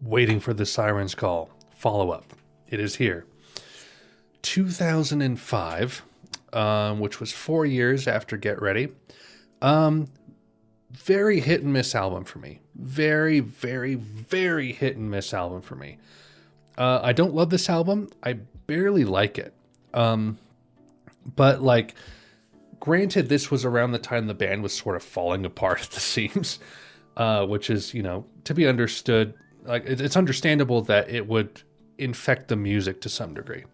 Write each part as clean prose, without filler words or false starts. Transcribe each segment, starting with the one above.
Waiting for the Sirens call. Follow up. It is here. 2005, which was 4 years after Get Ready. Very hit and miss album for me. Very, very, very hit and miss album for me. I don't love this album. I barely like it. But like, granted, this was around the time the band was sort of falling apart at the seams, which is, to be understood. Like, it's understandable that it would infect the music to some degree.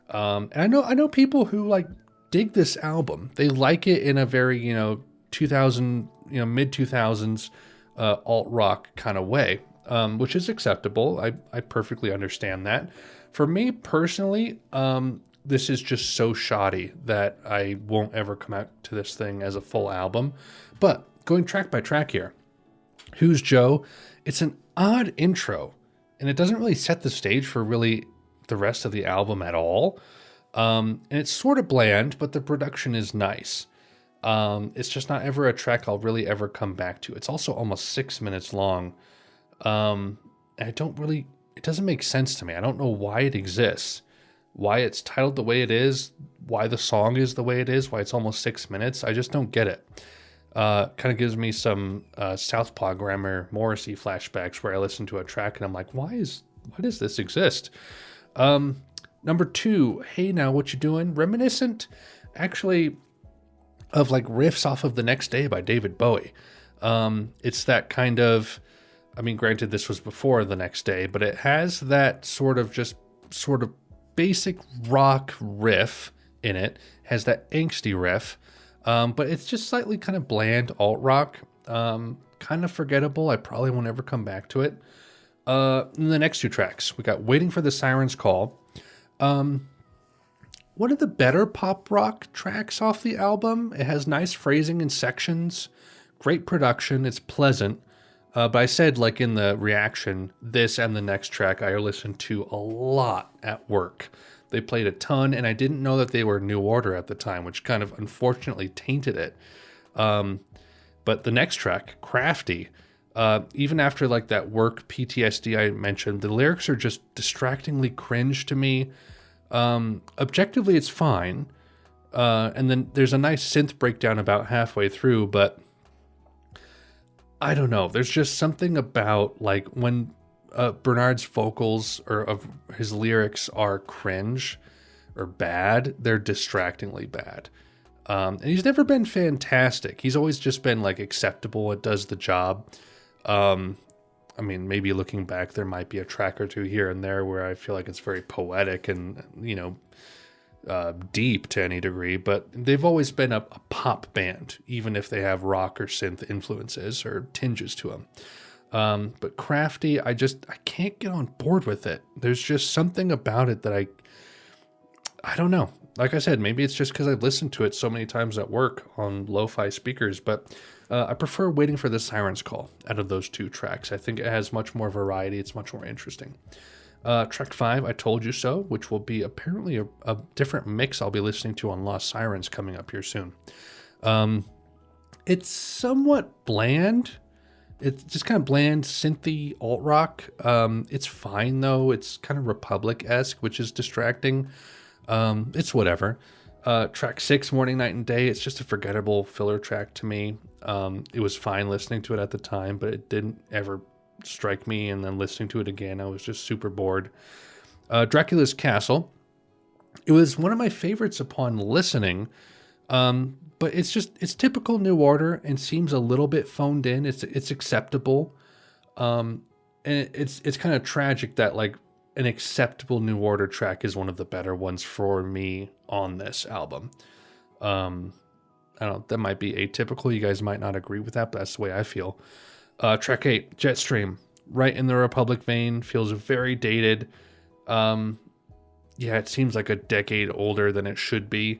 And I know people who like dig this album. They like it in a very, 2000, mid 2000s, alt rock kind of way, which is acceptable. I perfectly understand that. For me personally, this is just so shoddy that I won't ever come out to this thing as a full album. But going track by track here, Who's Joe? It's an odd intro, and it doesn't really set the stage for really the rest of the album at all. And it's sort of bland, but the production is nice. It's just not ever a track I'll really ever come back to. It's also almost 6 minutes long. And it doesn't make sense to me. I don't know why it exists, why it's titled the way it is, why the song is the way it is, why it's almost 6 minutes. I just don't get it. Kind of gives me some Southpaw Grammar Morrissey flashbacks where I listen to a track and I'm like, why does this exist? Number 2, Hey Now What You Doing? Reminiscent, actually, of like riffs off of The Next Day by David Bowie. It's that kind of, granted this was before The Next Day, but it has that sort of basic rock riff in it, has that angsty riff, but it's just slightly kind of bland alt rock, kind of forgettable. I probably won't ever come back to it. In the next 2 tracks, we got Waiting for the Sirens Call. One of the better pop rock tracks off the album. It has nice phrasing and sections, great production, it's pleasant. But I said, like in the reaction, this and the next track I listened to a lot at work. They played a ton, and I didn't know that they were New Order at the time, which kind of unfortunately tainted it. But the next track, Crafty, even after like that work PTSD I mentioned, the lyrics are just distractingly cringe to me. Objectively, it's fine. And then there's a nice synth breakdown about halfway through, but I don't know. There's just something about like when Bernard's vocals or of his lyrics are cringe or bad, they're distractingly bad. And he's never been fantastic. He's always just been like acceptable. It does the job. Maybe looking back, there might be a track or two here and there where I feel like it's very poetic and, deep to any degree, but they've always been a pop band, even if they have rock or synth influences or tinges to them. But Crafty, I can't get on board with it. There's just something about it that I don't know. Like I said, maybe it's just because I've listened to it so many times at work on lo-fi speakers, but I prefer Waiting for the Sirens Call out of those 2 tracks. I think it has much more variety. It's much more interesting. Track 5, I Told You So, which will be apparently a different mix I'll be listening to on Lost Sirens coming up here soon. It's somewhat bland. It's just kind of bland, synthy alt rock. It's fine though. It's kind of Republic-esque, which is distracting. It's whatever. Track 6, Morning, Night, and Day. It's just a forgettable filler track to me. It was fine listening to it at the time, but it didn't ever strike me. And then listening to it again, I was just super bored. Dracula's Castle. It was one of my favorites upon listening. But it's typical New Order and seems a little bit phoned in. It's acceptable. And it's kind of tragic that like an acceptable New Order track is one of the better ones for me on this album. I don't know, that might be atypical. You guys might not agree with that, but that's the way I feel. Track 8, Jetstream, right in the Republic vein, feels very dated. It seems like a decade older than it should be.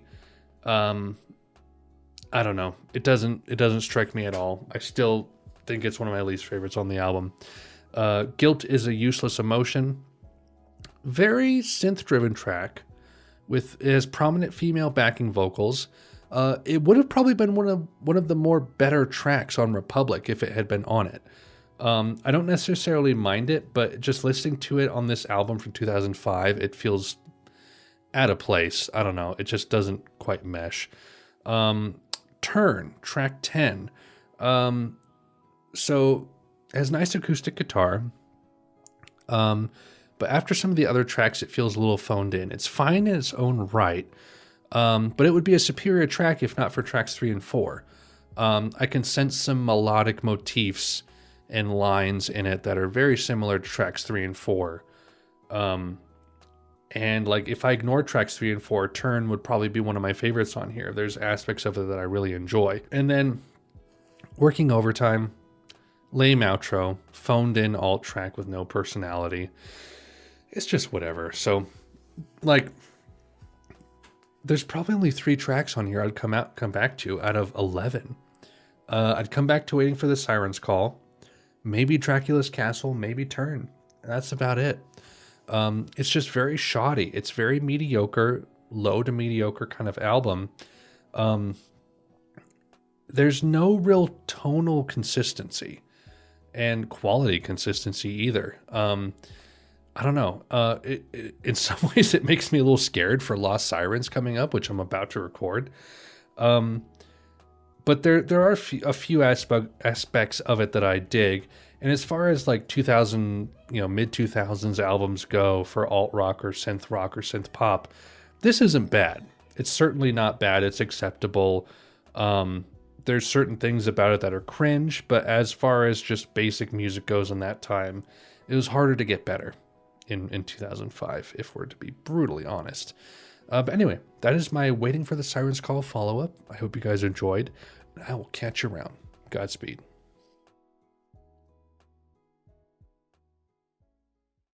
I don't know. It doesn't strike me at all. I still think it's one of my least favorites on the album. Guilt is a Useless Emotion. Very synth-driven track. It has prominent female backing vocals. It would have probably been one of the more better tracks on Republic if it had been on it. I don't necessarily mind it, but just listening to it on this album from 2005, it feels out of place. I don't know. It just doesn't quite mesh. Turn, track 10. So it has nice acoustic guitar. But after some of the other tracks, it feels a little phoned in. It's fine in its own right. But it would be a superior track if not for tracks 3 and 4. I can sense some melodic motifs and lines in it that are very similar to tracks 3 and 4. And like if I ignore tracks 3 and 4, Turn would probably be one of my favorites on here. There's aspects of it that I really enjoy. And then Working Overtime, lame outro, phoned in alt track with no personality. It's just whatever. So like there's probably only 3 tracks on here I'd come back to out of 11. I'd come back to Waiting for the Sirens Call, maybe Dracula's Castle, maybe Turn. That's about it. It's just very shoddy. It's very mediocre, low to mediocre kind of album. There's no real tonal consistency and quality consistency either. I don't know. In some ways, it makes me a little scared for Lost Sirens coming up, which I'm about to record. But there are a few aspects of it that I dig. And as far as like 2000, mid 2000s albums go for alt rock or synth pop, this isn't bad. It's certainly not bad. It's acceptable. There's certain things about it that are cringe, but as far as just basic music goes in that time, it was harder to get better in 2005, if we're to be brutally honest. But anyway, that is my Waiting for the Sirens Call follow-up. I hope you guys enjoyed. I will catch you around. Godspeed.